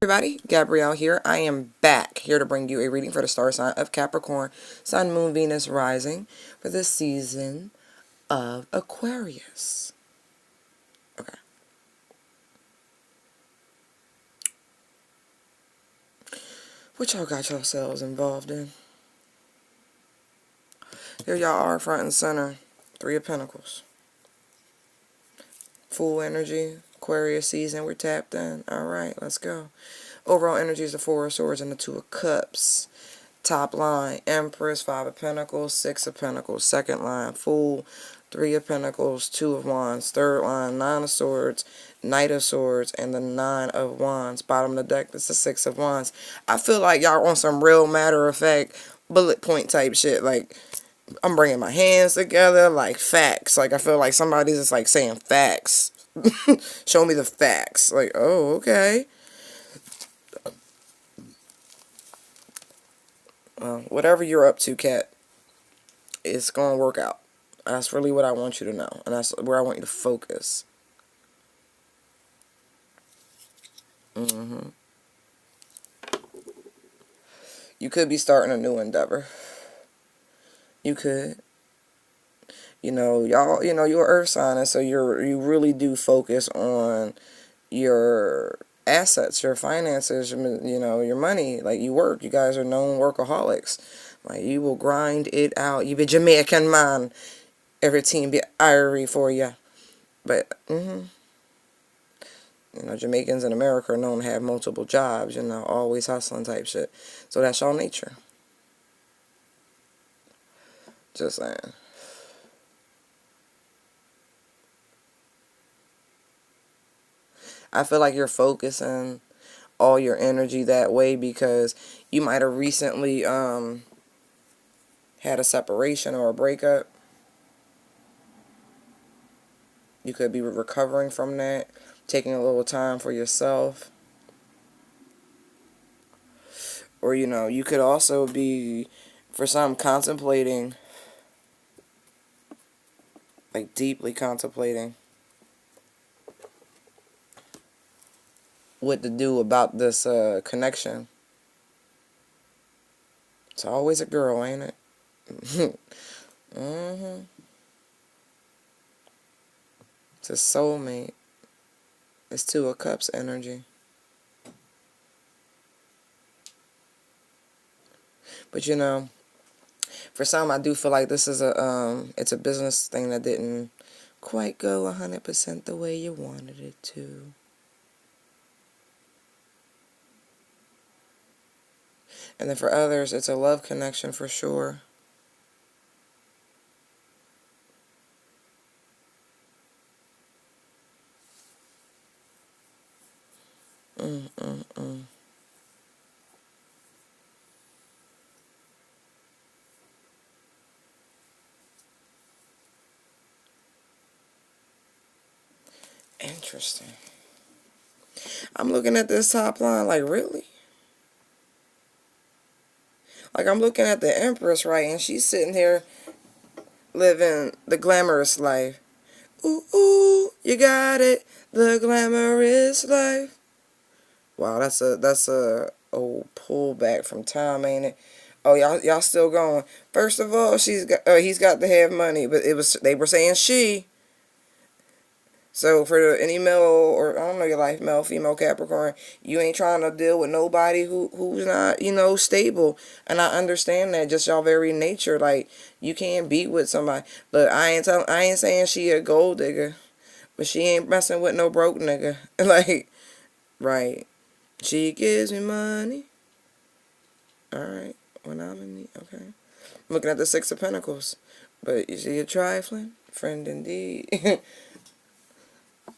Everybody, Gabrielle here. I am back here to bring you a reading for the star sign of Capricorn, Sun, Moon, Venus, Rising for this season of Aquarius. Okay. What y'all got yourselves involved in? Here y'all are, front and center. Three of Pentacles. Full energy, Aquarius season. We're tapped in. Alright, let's go. Overall energy is the Four of Swords and the Two of Cups. Top line, Empress, Five of Pentacles, Six of Pentacles. Second line, Fool, Three of Pentacles, Two of Wands. Third line, Nine of Swords, Knight of Swords, and the Nine of Wands. Bottom of the deck, that's the Six of Wands. I feel like y'all on some real matter-of-fact, bullet point type shit. Like, I'm bringing my hands together, like facts. Like, I feel like somebody's just like saying facts. Show me the facts. Like, oh, okay. Whatever you're up to, Kat, it's going to work out. That's really what I want you to know. And that's where I want you to focus. You could be starting a new endeavor. You could. Y'all, you're earth sign, and so you really do focus on your assets, your finances, your money. Like, you work. You guys are known workaholics. Like, you will grind it out. You be Jamaican man. Every team be irie for you. But, Jamaicans in America are known to have multiple jobs, always hustling type shit. So that's y'all nature. Just saying. I feel like you're focusing all your energy that way because you might have recently had a separation or a breakup. You could be recovering from that, taking a little time for yourself. Or, you could also be, for some, contemplating, like deeply contemplating what to do about this connection. It's always a girl, ain't it? It's a soulmate. It's Two of Cups energy. But for some, I do feel like this is it's a business thing that didn't quite go 100% the way you wanted it to. And then for others, it's a love connection for sure. Interesting. I'm looking at this top line like, really? Like, I'm looking at the Empress, right, and she's sitting here living the glamorous life. Ooh, ooh, you got it, the glamorous life. Wow, that's a old pullback from time, ain't it? Oh, y'all still going. First of all, he's got to have money, but they were saying she. So for any male, or I don't know your life, male, female, Capricorn, you ain't trying to deal with nobody who's not, stable. And I understand that, just y'all very nature. Like, you can't be with somebody. Look, I ain't saying she a gold digger, but she ain't messing with no broke nigga. Like, right. She gives me money. Alright. When I'm in need. Okay. I'm looking at the Six of Pentacles. But is she a trifling friend indeed?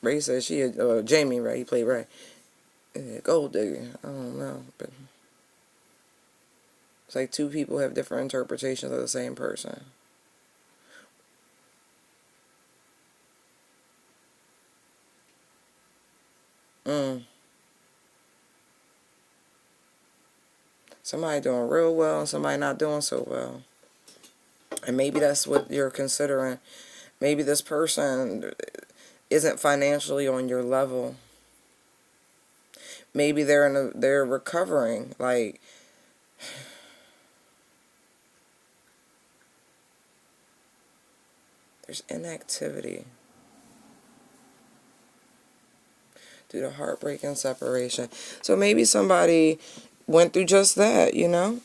Ray says she Jamie, right? He played Ray. Gold digger. I don't know, but it's like two people have different interpretations of the same person. Somebody doing real well and somebody not doing so well. And maybe that's what you're considering. Maybe this person isn't financially on your level. Maybe they're recovering. Like, there's inactivity due to heartbreak and separation. So maybe somebody went through just that, you know?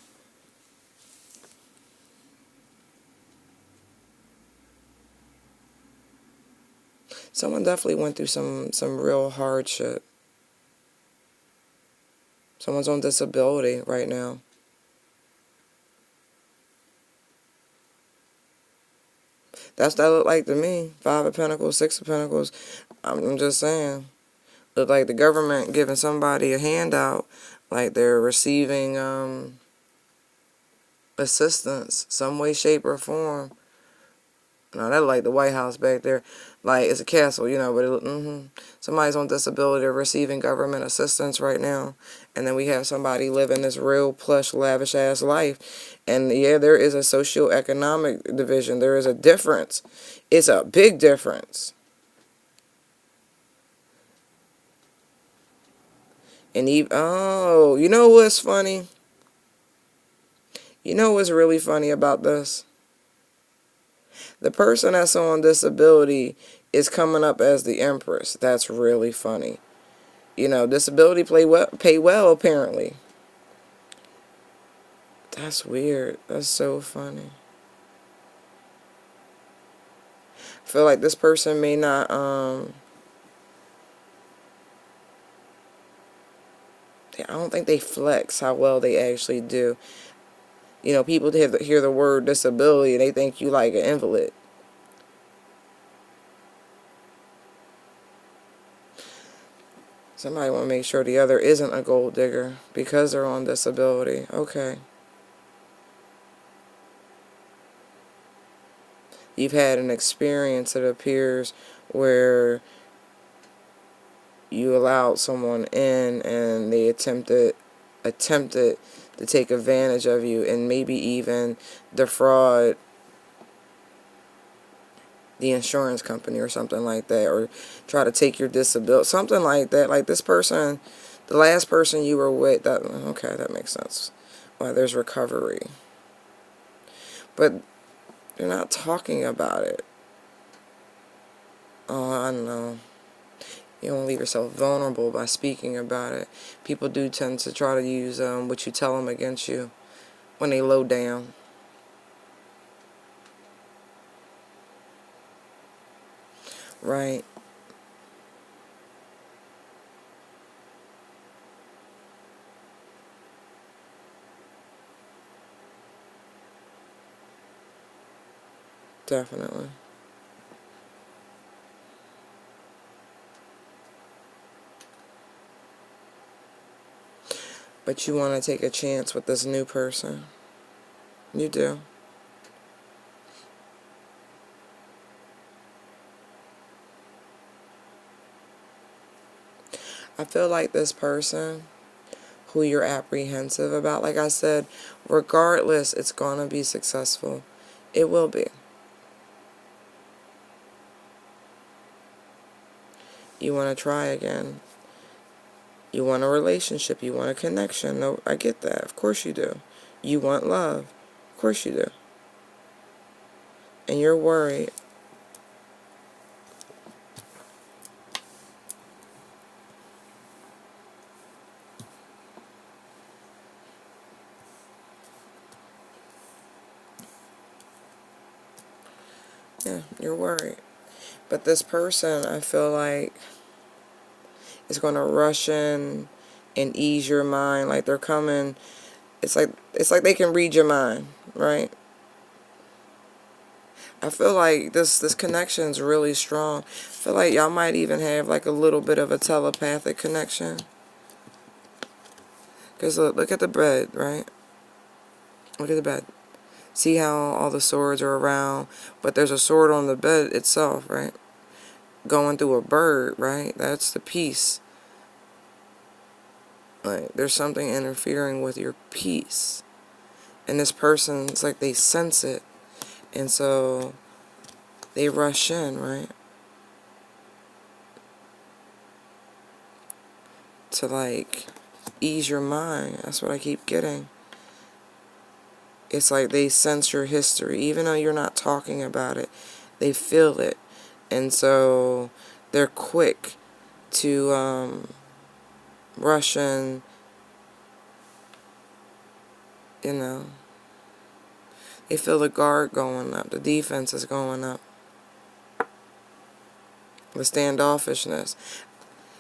Someone definitely went through some real hardship. Someone's on disability right now. That's what that look like to me. Five of Pentacles, Six of Pentacles. I'm just saying. Look like the government giving somebody a handout, like they're receiving assistance, some way, shape, or form. No, that like the White House back there. Like, it's a castle, you know, but somebody's on disability or receiving government assistance right now. And then we have somebody living this real plush, lavish-ass life. And, yeah, there is a socioeconomic division. There is a difference. It's a big difference. And even, oh, you know what's funny? You know what's really funny about this? The person that's on disability is coming up as the Empress. That's really funny. You know, disability pay well, apparently. That's weird. That's so funny. I feel like this person may not, I don't think they flex how well they actually do. You know, people hear the word disability and they think you like an invalid. Somebody want to make sure the other isn't a gold digger because they're on disability. Okay. You've had an experience, it appears, where you allowed someone in and they attempted to take advantage of you and maybe even defraud the insurance company or something like that, or try to take your disability, something like that. Like this person, the last person you were with, that, okay, that makes sense. Why there's recovery. But you're not talking about it. Oh, I don't know. You don't leave yourself vulnerable by speaking about it. People do tend to try to use what you tell them against you when they low down. Right. Definitely. But you want to take a chance with this new person. You do. I feel like this person who you're apprehensive about, like I said, regardless, it's going to be successful. It will be. You want to try again. You want a relationship. You want a connection. No, I get that. Of course you do. You want love. Of course you do. And you're worried. Yeah, you're worried. But this person, I feel like, is going to rush in and ease your mind. Like they're coming. It's like they can read your mind, right? I feel like this connection's really strong. I feel like y'all might even have like a little bit of a telepathic connection. Because look at the bed, right? Look at the bed. See how all the swords are around, but there's a sword on the bed itself, right? Going through a bird, right? That's the peace. Like, there's something interfering with your peace. And this person, it's like they sense it. And so they rush in, right? to, like, ease your mind. That's what I keep getting. It's like they sense your history. Even though you're not talking about it, they feel it. And so they're quick to rush in, you know. They feel the guard going up. The defense is going up. The standoffishness.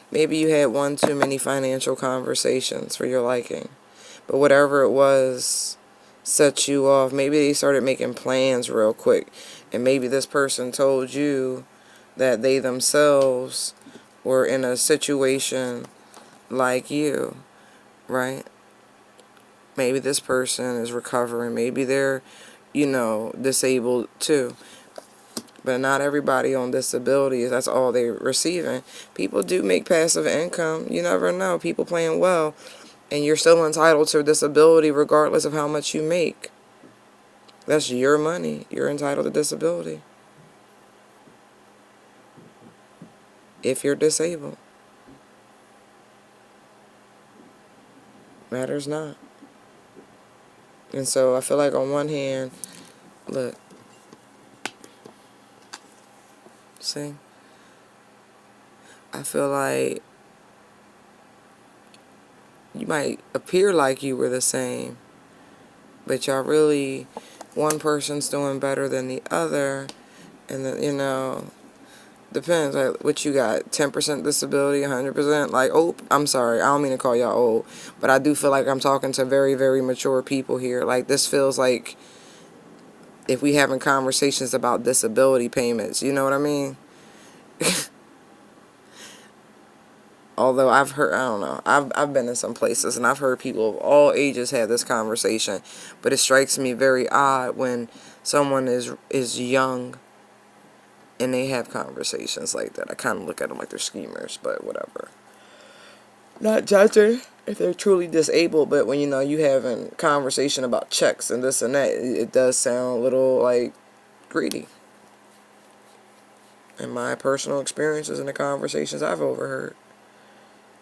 Maybe you had one too many financial conversations for your liking. But whatever it was set you off. Maybe they started making plans real quick. And maybe this person told you that they themselves were in a situation like you, right? Maybe this person is recovering. Maybe they're, disabled too. But not everybody on disability, that's all they're receiving. People do make passive income. You never know. People playing well. And you're still entitled to disability regardless of how much you make. That's your money. You're entitled to disability. If you're disabled. Matters not. And so I feel like on one hand, look. See? I feel like you might appear like you were the same, but y'all really, one person's doing better than the other, and depends, like, what you got, 10% disability, 100%, like, oh, I'm sorry, I don't mean to call y'all old, but I do feel like I'm talking to very, very mature people here. Like, this feels like if we having conversations about disability payments, you know what I mean? Although I've heard, I don't know, I've been in some places and I've heard people of all ages have this conversation, but it strikes me very odd when someone is young and they have conversations like that. I kind of look at them like they're schemers, but whatever. Not judging if they're truly disabled, but when you having conversation about checks and this and that, it does sound a little like greedy. In my personal experiences and the conversations I've overheard.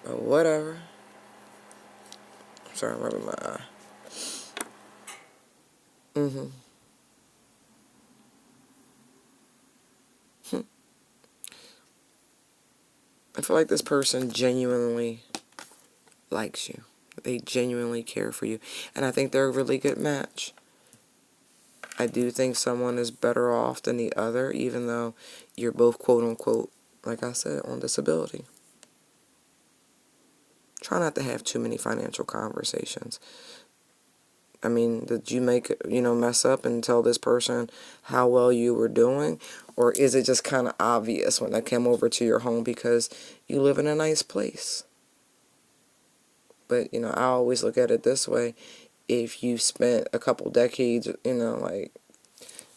But whatever. I'm sorry, I'm rubbing my eye. I feel like this person genuinely likes you. They genuinely care for you. And I think they're a really good match. I do think someone is better off than the other, even though you're both, quote unquote, like I said, on disability. Try not to have too many financial conversations. I mean, did you mess up and tell this person how well you were doing? Or is it just kind of obvious when they come over to your home because you live in a nice place? But, I always look at it this way. If you spent a couple decades, like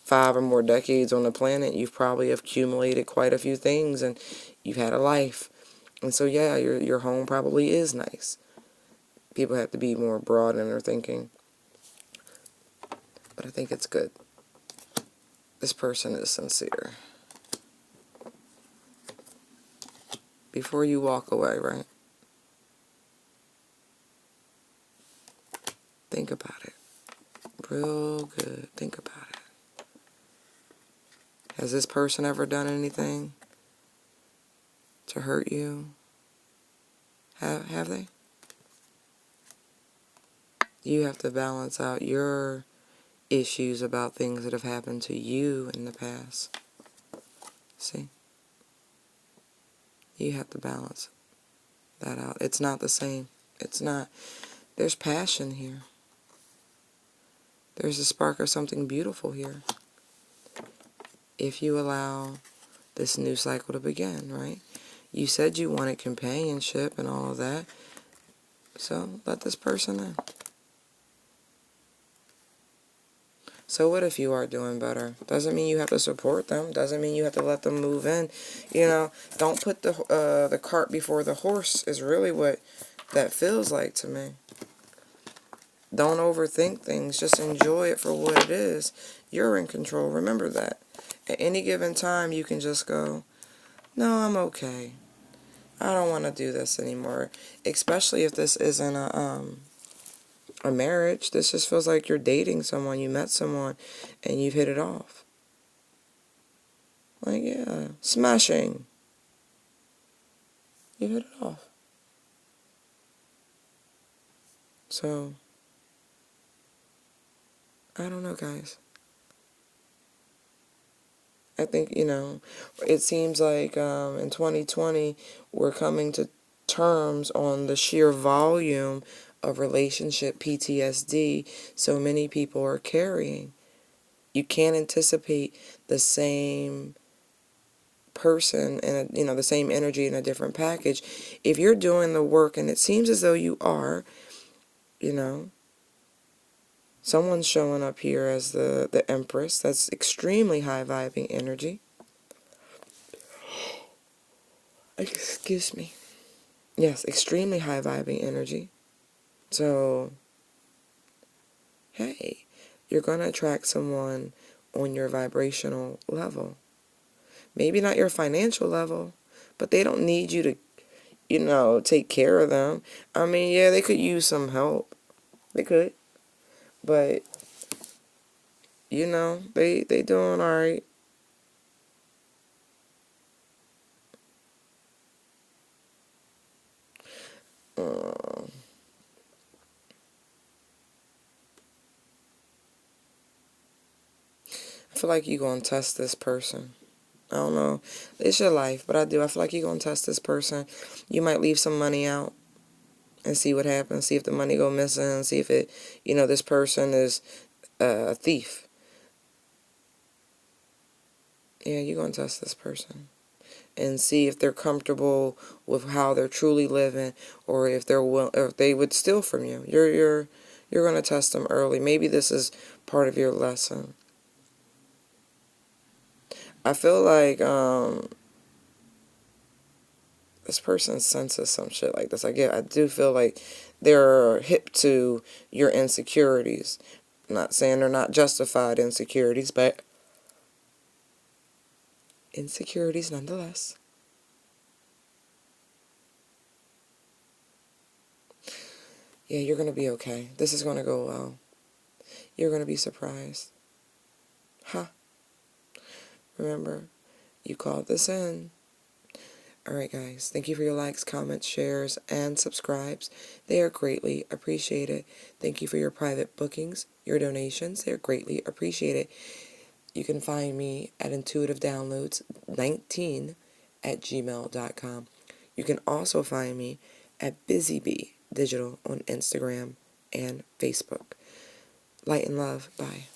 5 or more decades on the planet, you've probably accumulated quite a few things and you've had a life. And so, yeah, your home probably is nice. People have to be more broad in their thinking. But I think it's good. This person is sincere. Before you walk away, right? Think about it. Real good. Think about it. Has this person ever done anything to hurt you? Have they? You have to balance out your issues about things that have happened to you in the past. See? You have to balance that out. It's not the same. It's not. There's passion here. There's a spark of something beautiful here. If you allow this new cycle to begin, right? You said you wanted companionship and all of that. So let this person in. So what if you are doing better? Doesn't mean you have to support them. Doesn't mean you have to let them move in. Don't put the cart before the horse is really what that feels like to me. Don't overthink things. Just enjoy it for what it is. You're in control. Remember that. At any given time, you can just go, no, I'm okay. I don't want to do this anymore. Especially if this isn't a marriage. This just feels like you're dating someone. You met someone and you've hit it off. Like, yeah, smashing. You hit it off. So, I don't know, guys. I think, it seems like in 2020, we're coming to terms on the sheer volume of relationship PTSD so many people are carrying. You can't anticipate the same person and the same energy in a different package. If you're doing the work, and it seems as though you are, someone's showing up here as the Empress. That's extremely high vibing energy. Excuse me. Yes, extremely high vibing energy. So, hey, you're going to attract someone on your vibrational level. Maybe not your financial level, but they don't need you to, take care of them. I mean, yeah, they could use some help. They could. But, they doing all right. I feel like you're going to test this person. I don't know. It's your life, but I do. I feel like you're going to test this person. You might leave some money out and see what happens. See if the money go missing. See if this person is a thief. Yeah, you're going to test this person and see if they're comfortable with how they're truly living, or if if they would steal from you. You're going to test them early. Maybe this is part of your lesson. I feel like this person senses some shit like this. I do feel like they're hip to your insecurities. I'm not saying they're not justified insecurities, but insecurities nonetheless. Yeah, you're going to be okay. This is going to go well. You're going to be surprised. Huh? Remember, you called this in. Alright, guys. Thank you for your likes, comments, shares, and subscribes. They are greatly appreciated. Thank you for your private bookings, your donations. They are greatly appreciated. You can find me at intuitivedownloads19@gmail.com. You can also find me at BusyBee Digital on Instagram and Facebook. Light and love. Bye.